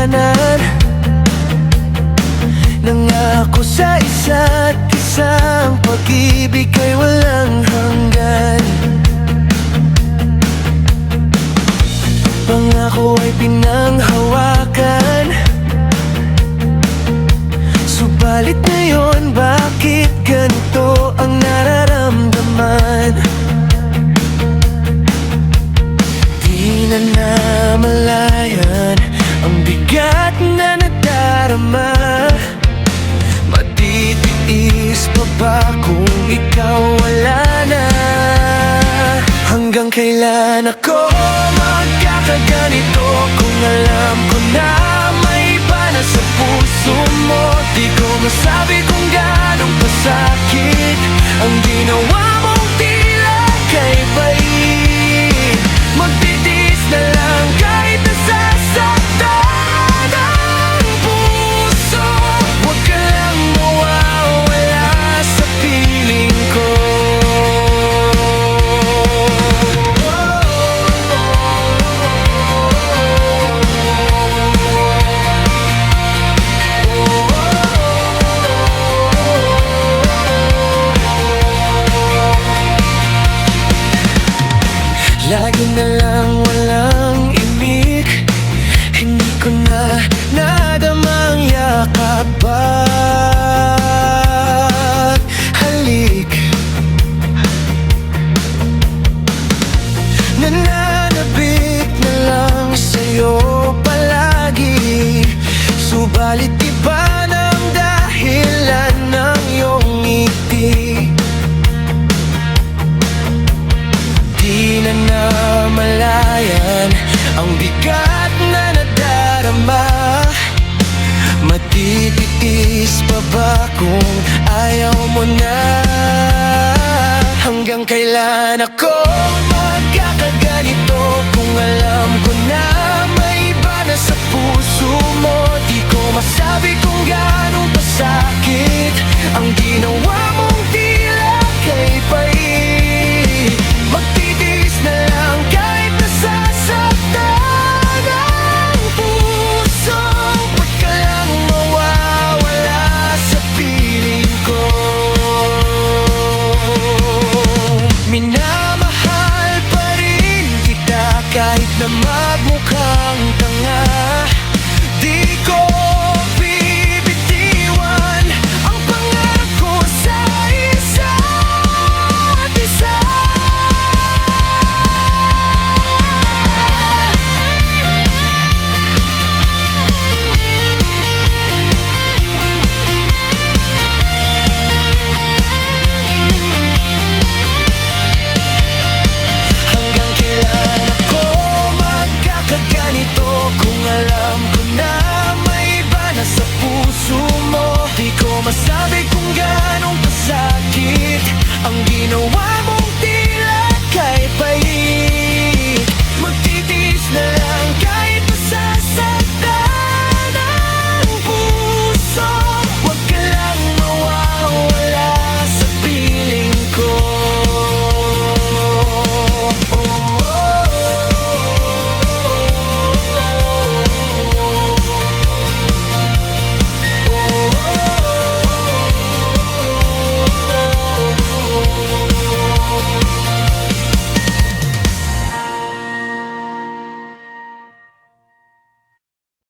hangganan. Nangako sa isa't isang pag-ibig ay walang hanggan. Pangako ay pinanghawakan, subalit ngayon bakit ganito ang nararamdaman? Di na namalayan ang bigat na nadarama. Matitiis pa ba kung ikaw wala na? Hanggang kailan ako magkakaganito kung alam ko na may iba na sa puso mo? Di ko masabi kung ganong pasakit ang ginawa mong tila kay bait. Magtitiis na lang kahit nasasaktan ang puso. Huwag ka lang mawawala sa piling ko. Lagi na lang walang imik, hindi ko na nadamang yakap at halik. Nananabik na lang sa'yo palagi, subalit iba ng dahilan ng iyong ngiti. Di na namalayan ang bigat na nadarama. Matitiis pa ba kung ayaw mo na? Hanggang kailan ako